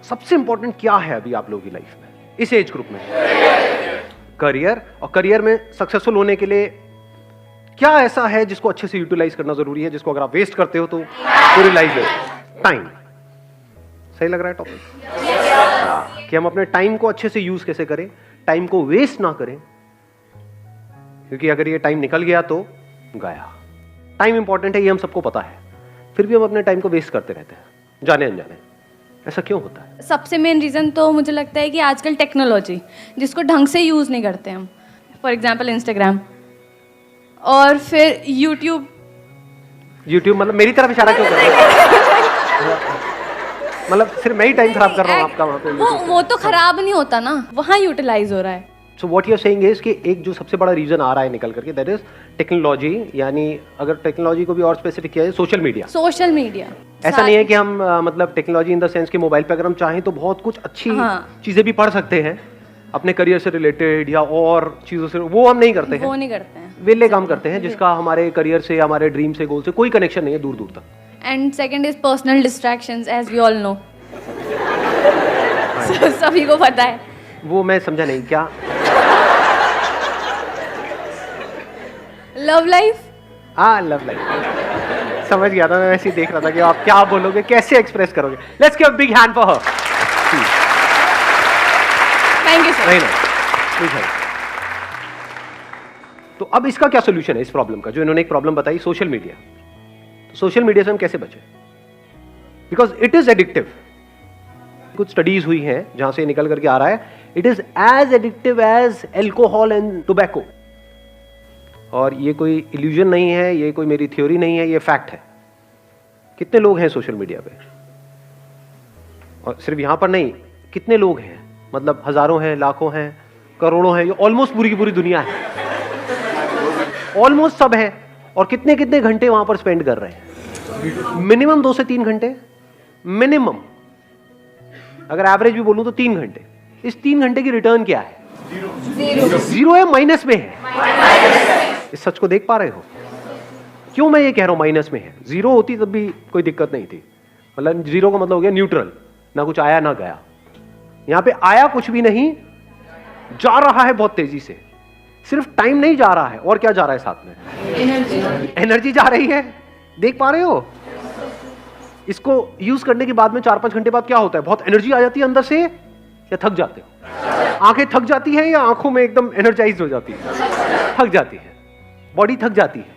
सबसे इंपॉर्टेंट क्या है अभी आप लोगों की लाइफ में, इस एज ग्रुप में? करियर। और करियर में सक्सेसफुल होने के लिए क्या ऐसा है जिसको अच्छे से यूटिलाइज करना जरूरी है, जिसको अगर आप वेस्ट करते हो तो पूरी लाइफ वेस्ट? टाइम। सही लग रहा है टॉपिक? कि हम अपने टाइम को अच्छे से यूज कैसे करें, टाइम को वेस्ट ना करें, क्योंकि अगर ये टाइम निकल गया तो गया। टाइम इंपॉर्टेंट है, ये हम सबको पता है, फिर भी हम अपने टाइम को वेस्ट करते रहते हैं जाने अनजाने। ऐसा क्यों होता है? सबसे मेन रीज़न तो मुझे लगता है कि आजकल टेक्नोलॉजी जिसको ढंग से यूज़ नहीं करते हम, फॉर एग्जांपल इंस्टाग्राम और फिर यूट्यूब मतलब मेरी तरफ इशारा क्यों कर रहे हो? मतलब सिर्फ मैं ही टाइम खराब कर रहा हूँ आपका वहाँ पे? वो तो खराब नहीं होता ना, वहाँ यूटिलाइज हो रहा है। So what you are saying is कि एक जो सबसे बड़ा रीजन आ रहा है निकल करके, दैट इज टेक्नोलॉजी। यानी अगर टेक्नोलॉजी को भी और स्पेसिफिक किया जाए, सोशल मीडिया। ऐसा नहीं है कि हम मतलब टेक्नोलॉजी इन द सेंस कि मोबाइल पे अगर हम चाहें तो बहुत कुछ अच्छी चीजें भी पढ़ सकते हैं अपने करियर से रिलेटेड या और चीजों से, वो हम नहीं करते हैं। वो नहीं करते हैं, वेले काम करते हैं जिसका हमारे करियर से, हमारे ड्रीम से, गोल से कोई कनेक्शन नहीं है दूर दूर तक। And second is personal distractions, as we all know. सभी को पता है। वो मैं समझा नहीं, क्या? Love life. हाँ, लव लाइफ समझ गया था मैं, वैसे ही देख रहा था कि आप क्या बोलोगे, कैसे एक्सप्रेस करोगे। Let's give a big hand for her. Thank you sir. नहीं। तो अब इसका क्या सोल्यूशन है इस प्रॉब्लम का, जो इन्होंने एक प्रॉब्लम बताई, सोशल मीडिया। तो सोशल मीडिया से हम कैसे बचें? Because it is addictive. कुछ स्टडीज हुई हैं जहां से निकल करके आ रहा है, it is as addictive as alcohol and tobacco. और ये कोई इल्यूजन नहीं है, ये कोई मेरी थ्योरी नहीं है, ये फैक्ट है। कितने लोग हैं सोशल मीडिया पे? और सिर्फ यहां पर नहीं, कितने लोग हैं, मतलब हजारों हैं, लाखों हैं, करोड़ों हैं, ये ऑलमोस्ट पूरी की पूरी दुनिया है, ऑलमोस्ट सब है। और कितने कितने घंटे वहां पर स्पेंड कर रहे हैं? मिनिमम 2 से 3 घंटे मिनिमम। अगर एवरेज भी बोलूं तो 3 घंटे। इस 3 घंटे की रिटर्न क्या है? जीरो है, माइनस में है। इस सच को देख पा रहे हो? क्यों मैं ये कह रहा हूं माइनस में है? जीरो होती तब भी कोई दिक्कत नहीं थी, मतलब जीरो का मतलब हो गया न्यूट्रल, ना कुछ आया ना गया। यहां पे आया कुछ भी नहीं, जा रहा है बहुत तेजी से। सिर्फ टाइम नहीं जा रहा है, और क्या जा रहा है साथ में? एनर्जी जा रही है। देख पा रहे हो? इसको यूज करने के बाद में 4-5 घंटे बाद क्या होता है? बहुत एनर्जी आ जाती है अंदर से, या थक जाते हो? आंखें थक जाती है या आंखों में एकदम एनर्जाइज हो जाती है? थक जाती है, बॉडी थक जाती है,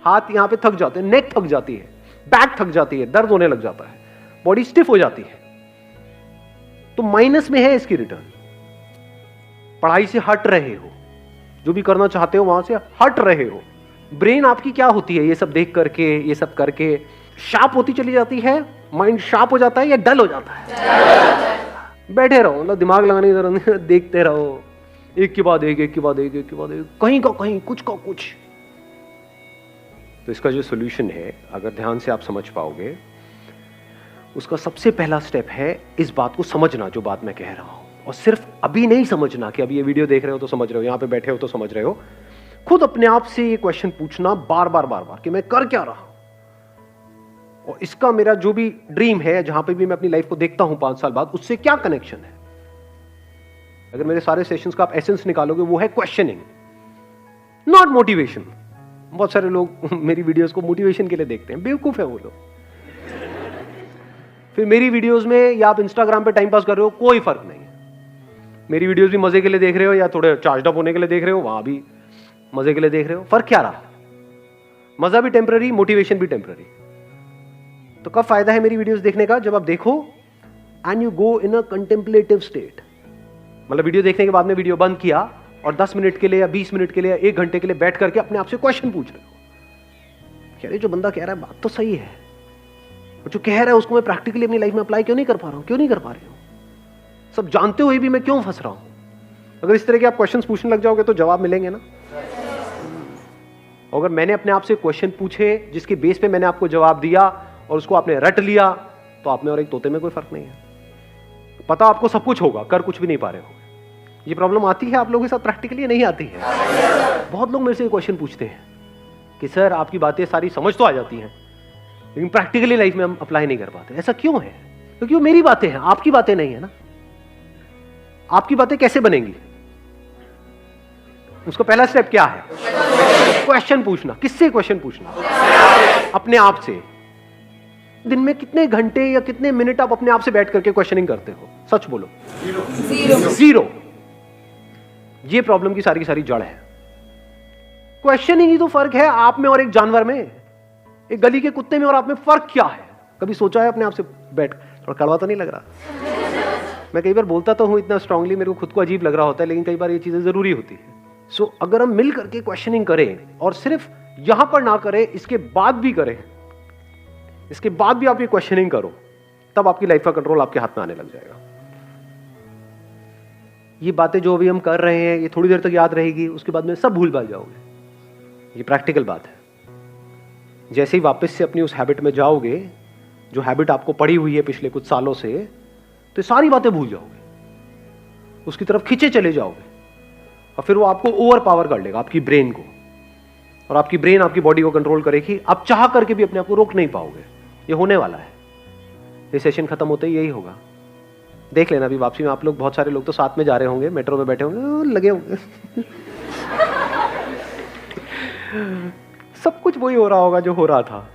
हाथ यहां पे थक जाते हैं, नेक थक जाती है, बैक थक जाती है, दर्द होने लग जाता है, बॉडी स्टिफ हो जाती है। तो माइनस में है इसकी रिटर्न। पढ़ाई से हट रहे हो, जो भी करना चाहते हो वहां से हट रहे हो। ब्रेन आपकी क्या होती है ये सब देख करके, ये सब करके शार्प होती चली जाती है? माइंड शार्प हो जाता है या डल हो जाता है? बैठे रहो, मतलब दिमाग लगाने की जरूरत नहीं, देखते रहो, एक के बाद एक, एक के बाद एक, एक के बाद एक, कहीं का कहीं, कुछ का कुछ। तो इसका जो सोल्यूशन है, अगर ध्यान से आप समझ पाओगे, उसका सबसे पहला स्टेप है इस बात को समझना, जो बात मैं कह रहा हूं। और सिर्फ अभी नहीं समझना कि अभी ये वीडियो देख रहे हो तो समझ रहे हो, यहां पे बैठे हो तो समझ रहे हो। खुद अपने आप से ये क्वेश्चन पूछना बार बार कि मैं कर क्या रहा हूं, और इसका मेरा जो भी ड्रीम है, जहां पे भी मैं अपनी लाइफ को देखता हूं 5 साल बाद, उससे क्या कनेक्शन है। अगर मेरे सारे सेशंस का आप एसेंस निकालोगे, वो है क्वेश्चनिंग, नॉट मोटिवेशन। बहुत सारे लोग मेरी वीडियोस को मोटिवेशन के लिए देखते हैं, बेवकूफ है वो लोग। फिर मेरी वीडियोस में या आप इंस्टाग्राम पे टाइम पास कर रहे हो, कोई फर्क नहीं है। मेरी वीडियोस भी मजे के लिए देख रहे हो या थोड़े चार्ज अप होने के लिए देख रहे हो, वहां भी मजे के लिए देख रहे हो, फर्क क्या रहा? मजा भी टेम्पररी, मोटिवेशन भी टेम्पररी। तो कब फायदा है मेरी वीडियोस देखने का? जब आप देखो and you go in a contemplative state. मतलब वीडियो देखने के बाद में वीडियो बंद किया और 10 मिनट के लिए या 20 मिनट के लिए या 1 घंटे के लिए बैठ करके अपने आप से क्वेश्चन पूछ रहे हो, कह रहे जो बंदा कह रहा है बात तो सही है, जो कह रहा है उसको मैं प्रैक्टिकली अपनी लाइफ में अप्लाई क्यों नहीं कर पा रहा हूं, क्यों नहीं कर पा रही हूं? सब जानते हुए भी मैं क्यों फंस रहा हूं? अगर इस तरह के आप क्वेश्चंस पूछने लग जाओगे तो जवाब मिलेंगे ना। अगर मैंने अपने आप से क्वेश्चन पूछे जिसके बेस पे मैंने आपको जवाब दिया और उसको आपने रट लिया, तो आप में और एक तोते में कोई फर्क नहीं है। पता आपको सब कुछ होगा, कर कुछ भी नहीं पा रहे हो। ये प्रॉब्लम आती है आप लोगों के साथ प्रैक्टिकली? नहीं आती है। बहुत लोग मेरे से क्वेश्चन पूछते हैं कि सर आपकी बातें सारी समझ तो आ जाती हैं, लेकिन प्रैक्टिकली लाइफ में हम अप्लाई नहीं कर पाते। ऐसा क्यों है? क्योंकि वो मेरी बातें हैं, आपकी बातें नहीं है ना। आपकी बातें कैसे बनेंगी? उसका पहला स्टेप क्या है? क्वेश्चन पूछना। किससे क्वेश्चन पूछना? अपने आप से। दिन में कितने घंटे या कितने मिनट आप अपने आप से बैठ करके क्वेश्चनिंग करते हो? सच बोलो। जीरो। ये प्रॉब्लम की सारी जड़ है। क्वेश्चनिंग ही तो फर्क है आप में और एक जानवर में, एक गली के कुत्ते में और आप में फर्क क्या है? कभी सोचा है अपने आप से बैठ? थोड़ा कड़वा तो नहीं लग रहा? मैं कई बार बोलता तो हूं इतना स्ट्रांगली, मेरे को खुद को अजीब लग रहा होता है, लेकिन कई बार ये चीजें जरूरी होती है। सो अगर हम मिल करके क्वेश्चनिंग करें और सिर्फ यहां पर ना करें, इसके बाद भी करें, इसके बाद भी आप ये क्वेश्चनिंग करो, तब आपकी लाइफ का कंट्रोल आपके हाथ में आने लग जाएगा। ये बातें जो अभी हम कर रहे हैं ये थोड़ी देर तक याद रहेगी, उसके बाद में सब भूल भाल जाओगे। ये प्रैक्टिकल बात है। जैसे ही वापस से अपनी उस हैबिट में जाओगे, जो हैबिट आपको पड़ी हुई है पिछले कुछ सालों से, तो सारी बातें भूल जाओगे, उसकी तरफ खींचे चले जाओगे, और फिर वो आपको ओवर पावर कर लेगा, आपकी ब्रेन को, और आपकी ब्रेन आपकी बॉडी को कंट्रोल करेगी। आप चाह करके भी अपने आप को रोक नहीं पाओगे। ये होने वाला है। ये सेशन खत्म होते ही यही होगा। देख लेना अभी वापसी में आप लोग, बहुत सारे लोग तो साथ में जा रहे होंगे, मेट्रो में बैठे होंगे, लगे होंगे सब कुछ वही हो रहा होगा जो हो रहा था।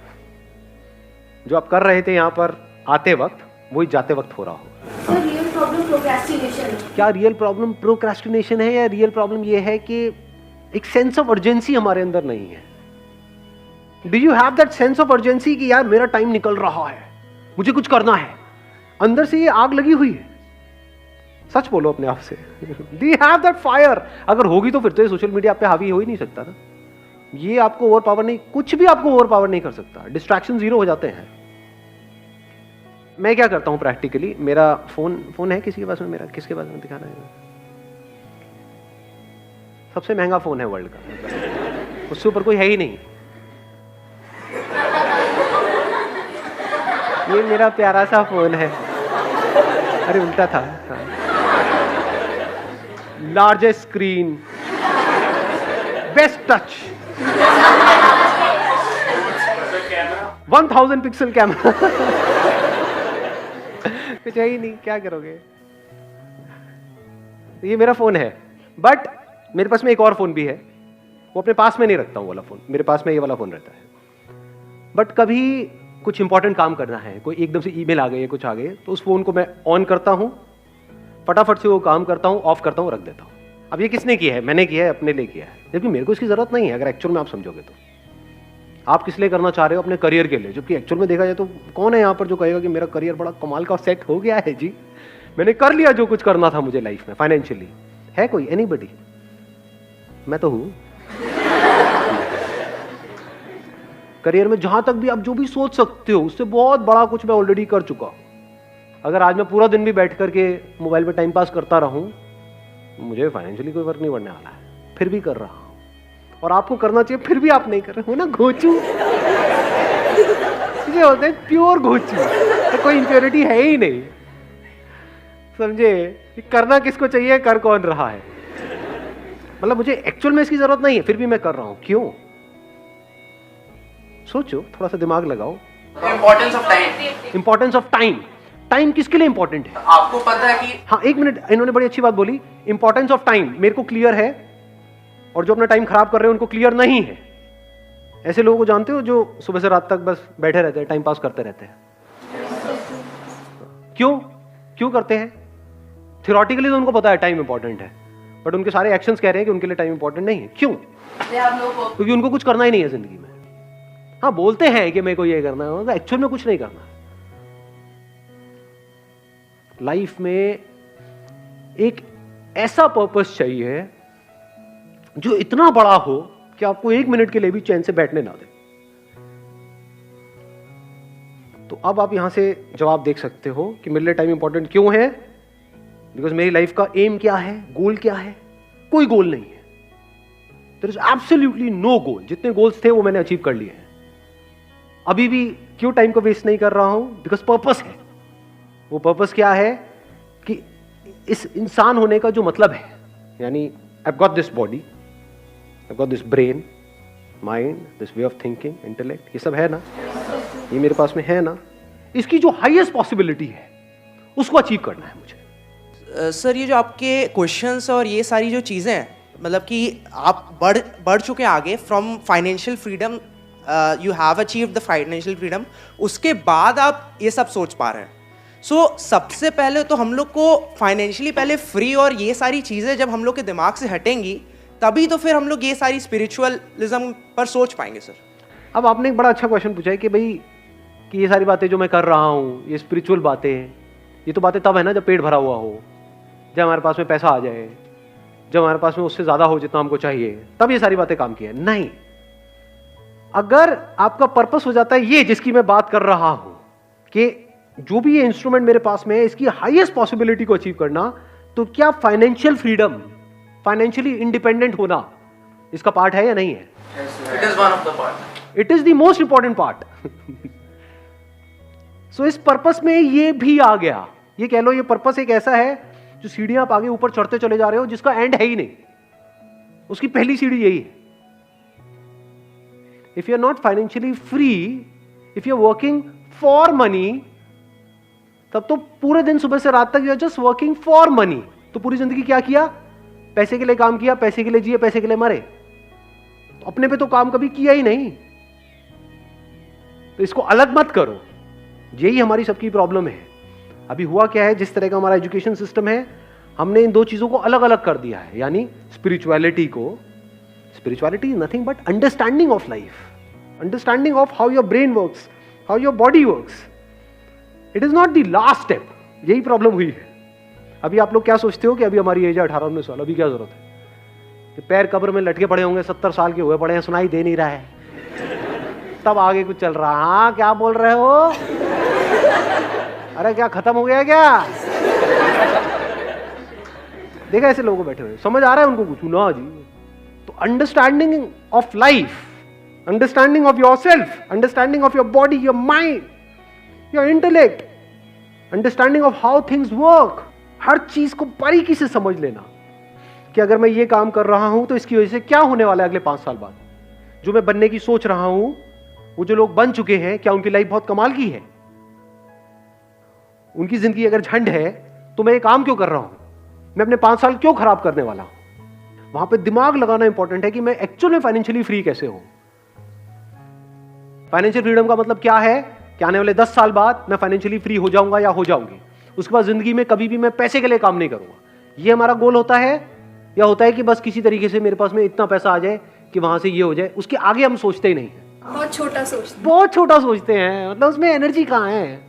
जो आप कर रहे थे यहां पर आते वक्त, वही जाते वक्त हो रहा होगा। रियल प्रॉब्लम प्रोक्रेस्टिनेशन है। क्या रियल प्रॉब्लम प्रोक्रेस्टिनेशन है, या रियल प्रॉब्लम ये है कि एक सेंस ऑफ अर्जेंसी हमारे अंदर नहीं है? Do you have that sense of urgency कि यार मेरा टाइम निकल रहा है, मुझे कुछ करना है? अंदर से ये आग लगी हुई है। सच बोलो अपने आप से। Do you have that fire? अगर होगी तो फिर तो ये सोशल मीडिया पे हावी हो ही नहीं सकता ना। ये आपको ओवर पावर नहीं, कुछ भी आपको ओवर पावर नहीं कर सकता। डिस्ट्रैक्शन जीरो हो जाते हैं। मैं क्या करता हूं प्रैक्टिकली, मेरा फोन है किसी के पास में? मेरा किसके पास में दिखाना है? सबसे महंगा फोन है वर्ल्ड का, उससे ऊपर कोई है ही नहीं। ये मेरा प्यारा सा फोन है। अरे उल्टा था। Largest screen, best touch, 1000 pixel camera. कुछ है ही नहीं, क्या करोगे? ये मेरा फोन है, बट मेरे पास में एक और फोन भी है। वो अपने पास में नहीं रखता हूं वाला फोन, मेरे पास में ये वाला फोन रहता है। बट कभी कुछ इंपॉर्टेंट काम करना है, कोई एकदम से ईमेल आ गई है, कुछ आ गए, तो उस फोन को मैं ऑन करता हूं, फटाफट से वो काम करता हूं, ऑफ करता हूं, रख देता हूं। अब ये किसने किया है? मैंने किया है, अपने लिए किया है, जबकि मेरे को इसकी जरूरत नहीं है। अगर एक्चुअल में आप समझोगे तो आप किस लिए करना चाह रहे हो? अपने करियर के लिए। जबकि एक्चुअल में देखा जाए तो कौन है यहाँ पर जो कहेगा कि मेरा करियर बड़ा कमाल का सेट हो गया है जी, मैंने कर लिया जो कुछ करना था मुझे लाइफ में फाइनेंशियली? है कोई? एनीबडी? मैं तो हूं। करियर में जहां तक भी आप जो भी सोच सकते हो, उससे बहुत बड़ा कुछ मैं ऑलरेडी कर चुका हूं। अगर आज मैं पूरा दिन भी बैठ करके मोबाइल पे टाइम पास करता रहूं, मुझे फाइनेंशियली कोई फर्क नहीं पड़ने वाला है, फिर भी कर रहा हूं। और आपको करना चाहिए, फिर भी आप नहीं कर रहे हो ना। घोचू ये होते हैं प्योर घोचू, तो कोई इंप्योरिटी है ही नहीं। समझे? करना किसको चाहिए, कर कौन रहा है? मतलब मुझे एक्चुअल में इसकी जरूरत नहीं है, फिर भी मैं कर रहा हूं। क्यों? सोचो, थोड़ा सा दिमाग लगाओ। Importance of time. Importance of time. Time किसके लिए इंपॉर्टेंट है? आपको पता है कि हाँ, एक मिनट, इन्होंने बड़ी अच्छी बात बोली। इंपॉर्टेंस ऑफ टाइम मेरे को क्लियर है, और जो अपना टाइम खराब कर रहे हैं उनको क्लियर नहीं है। ऐसे लोगों को जानते हो जो सुबह से रात तक बस बैठे रहते हैं, टाइम पास करते रहते हैं। क्यों करते हैं? थियोरेटिकली तो उनको पता है टाइम इंपॉर्टेंट है, बट उनके सारे एक्शंस कह रहे हैं कि उनके लिए टाइम इंपॉर्टेंट नहीं है। क्यों? क्योंकि उनको कुछ करना ही नहीं है जिंदगी में। हाँ, बोलते हैं कि मेरे को ये करना है, एक्चुअल में कुछ नहीं करना। लाइफ में एक ऐसा पर्पस चाहिए जो इतना बड़ा हो कि आपको एक मिनट के लिए भी चैन से बैठने ना दे। तो अब आप यहां से जवाब देख सकते हो कि मेरे लिए टाइम इंपॉर्टेंट क्यों है। बिकॉज मेरी लाइफ का एम क्या है, गोल क्या है? कोई गोल नहीं है। देयर इज एब्सोल्युटली नो गोल। जितने गोल्स थे वो मैंने अचीव कर लिए हैं। अभी भी क्यों टाइम को वेस्ट नहीं कर रहा हूं? बिकॉज पर्पस है। वो पर्पस क्या है कि इस इंसान होने का जो मतलब है, यानी I got this body, I got this brain, mind, this way of thinking, intellect, ये सब है ना, ये मेरे पास में है ना। इसकी जो हाईएस्ट पॉसिबिलिटी है उसको अचीव करना है मुझे। सर ये जो आपके क्वेश्चंस और ये सारी जो चीज़ें हैं, मतलब कि आप बढ़ चुके हैं आगे from financial freedom, you have achieved the financial freedom, उसके बाद आप ये सब सोच पा रहे हैं। सो सबसे पहले तो हम लोग को फाइनेंशियली पहले फ्री और ये सारी चीज़ें जब हम लोग के दिमाग से हटेंगी तभी तो फिर हम लोग ये सारी स्पिरिचुअलिज्म पर सोच पाएंगे सर। अब आपने एक बड़ा अच्छा क्वेश्चन पूछा है कि भाई कि ये सारी बातें जो मैं कर रहा हूँ, ये स्पिरिचुअल बातें हैं, ये तो बातें तब है ना जब पेट भरा हुआ हो, जब हमारे पास में पैसा आ जाए, जब हमारे पास में उससे ज्यादा हो जितना हमको चाहिए, तब ये सारी बातें काम की है। नहीं, अगर आपका पर्पस हो जाता है ये जिसकी मैं बात कर रहा हूं कि जो भी ये इंस्ट्रूमेंट मेरे पास में है इसकी हाईएस्ट पॉसिबिलिटी को अचीव करना, तो क्या फाइनेंशियल फ्रीडम, फाइनेंशियली इंडिपेंडेंट होना इसका पार्ट है या नहीं है? It is one of the part. It is the most important part. So इस पर्पस में ये भी आ गया। ये कह लो ये पर्पस एक ऐसा है जो सीढ़ियां आप आगे ऊपर चढ़ते चले जा रहे हो जिसका एंड है ही नहीं, उसकी पहली सीढ़ी यही है। If you are not financially free, if you are working for money, तब तो पूरे दिन सुबह से रात तक you are just working for money. तो पूरी जिंदगी क्या किया? पैसे के लिए काम किया, पैसे के लिए जिए, पैसे के लिए मरे, तो अपने पे तो काम कभी किया ही नहीं। तो इसको अलग मत करो, यही हमारी सबकी प्रॉब्लम है। अभी हुआ क्या है, जिस तरह का हमारा एजुकेशन सिस्टम है, हमने इन दो चीजों को अलग अलग कर दिया है। यानी स्पिरिचुअलिटी को, spirituality is nothing but understanding of life, understanding of how your brain works, how your body works. It is not the last step. यही प्रॉब्लम हुई है। अभी आप लोग क्या सोचते हो कि अभी हमारी एज है 18-19 साल, अभी क्या जरूरत है कि पैर कब्र में लटके पड़े होंगे, 70 साल के हुए पड़े हैं, सुनाई दे नहीं रहा है, तब आगे कुछ चल रहा है। हाँ क्या बोल रहे हो? अरे क्या खत्म हो गया क्या? देखा ऐसे लोगों बैठे हुए, समझ आ रहा है उनको कुछ ना जी? तो understanding of life, understanding of your self, understanding of your body, your mind, your intellect, understanding of how things work, हर चीज को बारीकी से समझ लेना कि अगर मैं ये काम कर रहा हूं तो इसकी वजह से क्या होने वाला है अगले 5 साल बाद। जो मैं बनने की सोच रहा हूं, वो जो लोग बन चुके हैं, क्या उनकी लाइफ बहुत कमाल की है? उनकी जिंदगी अगर झंड है तो मैं ये काम क्यों कर रहा हूं? मैं अपने 5 साल क्यों खराब करने वाला हूं? वहां पे दिमाग लगाना इंपॉर्टेंट है कि मैं एक्चुअल में फाइनेंशियली फ्री कैसे हूं। फाइनेंशियल फ्रीडम का मतलब क्या है कि आने वाले 10 साल बाद मैं फाइनेंशियली फ्री हो जाऊंगा या हो जाऊंगी, उसके बाद जिंदगी में कभी भी मैं पैसे के लिए काम नहीं करूंगा। ये हमारा गोल होता है, या होता है कि बस किसी तरीके से मेरे पास में इतना पैसा आ जाए कि वहां से ये हो जाए, उसके आगे हम सोचते ही नहीं है। बहुत छोटा सोचते, बहुत छोटा सोचते हैं। मतलब उसमें एनर्जी कहां है,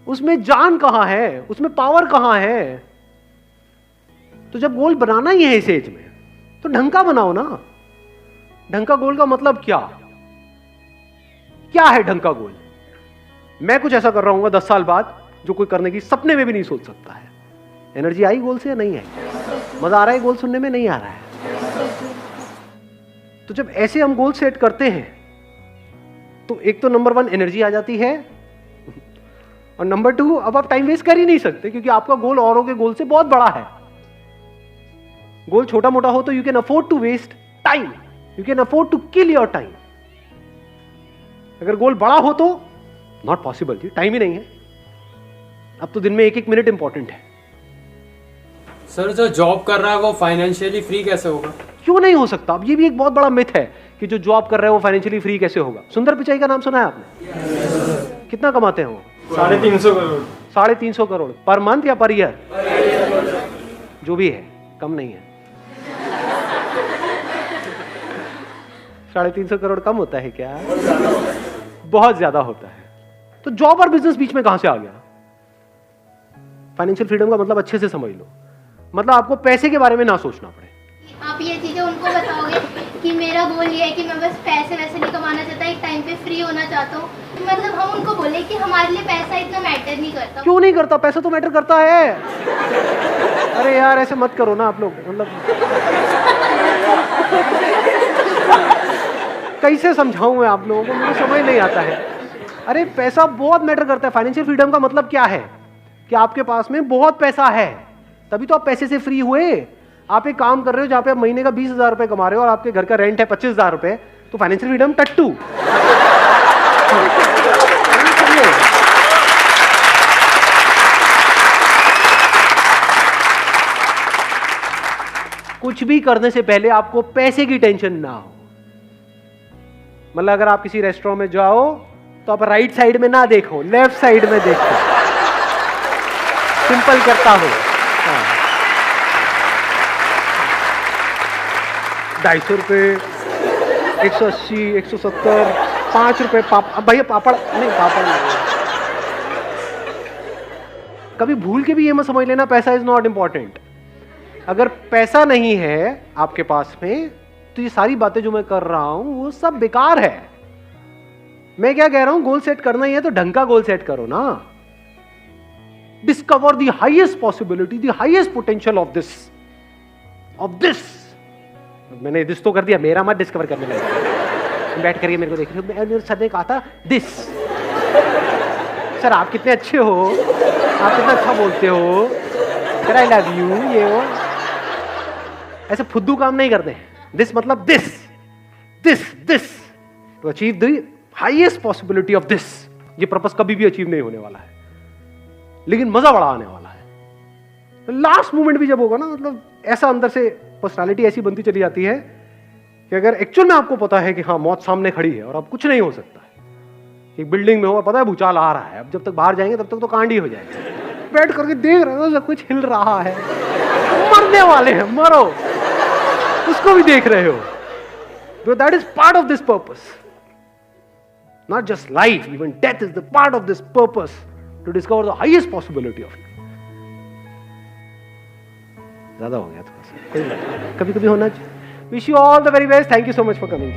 उसमें जान कहां है, उसमें पावर कहां है? तो जब गोल बनाना ही है इस एज में, तो ढंग का बनाओ ना। ढंग का गोल का मतलब क्या है ढंग का गोल? मैं कुछ ऐसा कर रहा हूं 10 साल बाद जो कोई करने की सपने में भी नहीं सोच सकता है। एनर्जी आई गोल से या नहीं आई? मजा आ रहा है गोल सुनने में? नहीं आ रहा है। तो जब ऐसे हम गोल सेट करते हैं तो एक तो नंबर 1 एनर्जी आ जाती है, और नंबर 2 अब आप टाइम वेस्ट कर ही नहीं सकते क्योंकि आपका गोल औरों के गोल से बहुत बड़ा है। गोल छोटा मोटा हो तो you can afford to waste time, you can afford to kill your time. अगर गोल बड़ा हो तो नॉट पॉसिबल जी, टाइम ही नहीं है। अब तो दिन में 1-1 मिनट इंपॉर्टेंट है। सर जो जॉब कर रहा है वो फाइनेंशियली फ्री कैसे होगा? क्यों नहीं हो सकता? अब ये भी एक बहुत बड़ा मिथ है कि जो जॉब कर रहे हैं वो फाइनेंशियली फ्री कैसे होगा। सुंदर पिचाई का नाम सुना है आपने? कितना कमाते हैं वो? 350 करोड़। 350 करोड़ पर मंथ या पर ईयर? जो भी है, कम नहीं है। 350 करोड़ कम होता है क्या? बहुत ज्यादा होता है। तो जॉब और बिजनेस बीच में कहां से आ गया? फाइनेंशियल फ्रीडम का मतलब अच्छे से समझ लो, मतलब आपको पैसे के बारे में ना सोचना पड़े। आप ये चीजें उनको बताओगे कि मेरा गोल ये है कि मैं बस पैसे वैसे नहीं कमाना चाहता, एक टाइम पे फ्री होना चाहता हूँ, मतलब हम उनको बोले कि हमारे लिए पैसा इतना मैटर नहीं करता। क्यों नहीं करता? पैसा तो मैटर करता है। अरे यार ऐसे मत करो ना आप लोग, मतलब कैसे समझाऊं मैं आप लोगों को, मुझे समझ नहीं आता है। अरे पैसा बहुत मैटर करता है। फाइनेंशियल फ्रीडम का मतलब क्या है कि आपके पास में बहुत पैसा है, तभी तो आप पैसे से फ्री हुए। आप एक काम कर रहे हो जहां पे आप महीने का 20,000 रुपए कमा रहे हो और आपके घर का रेंट है 25,000 रुपए, तो फाइनेंशियल फ्रीडम टट्टू। कुछ भी करने से पहले आपको पैसे की टेंशन ना हो। मतलब अगर आप किसी रेस्टोरेंट में जाओ तो आप राइट साइड में ना देखो, लेफ्ट साइड में देखो। सिंपल करता हो। 250 रुपये, 180, 170, 5 रुपए भैया पापड़ नहीं, पापड़ नहीं। कभी भूल के भी ये मत समझ लेना पैसा इज नॉट इंपॉर्टेंट। अगर पैसा नहीं है आपके पास में तो ये सारी बातें जो मैं कर रहा हूं वो सब बेकार है। मैं क्या कह रहा हूं, गोल सेट करना ही है तो ढंग का गोल सेट करो ना। Discover the highest possibility, the highest potential of this. मैंने दिस तो कर दिया, मेरा मत डिस्कवर करने लगा। बैठ करके मेरे को देख रहे हो, मेरे सर ने कहा था दिस। सर आप कितने अच्छे हो, आप कितना अच्छा बोलते हो, सर आई लव यू, ये वो ऐसे फुद्दू काम नहीं करते। दिस मतलब this to achieve the highest possibility of this. ये पर्पस कभी भी अचीव नहीं होने वाला है, लेकिन मजा बड़ा आने वाला है। लास्ट मोमेंट भी जब होगा ना, मतलब ऐसा अंदर से पर्सनालिटी ऐसी बनती चली जाती है कि अगर एक्चुअल में आपको पता है कि हाँ मौत सामने खड़ी है और अब कुछ नहीं हो सकता है, एक बिल्डिंग में हो और पता है भूचाल आ रहा है, अब जब तक बाहर जाएंगे तब तक तो कांड ही हो जाएगा। बैठ करके देख रहे हो सब कुछ हिल रहा है, मरने वाले हैं, मरो, उसको भी देख रहे हो। That is part of this purpose. Not just life, even death is the part of this purpose to discover the highest possibility of it. ज़्यादा हो गया थोड़ा सा, कभी कभी होना चाहिए। Wish you all the very best. Thank you so much for coming.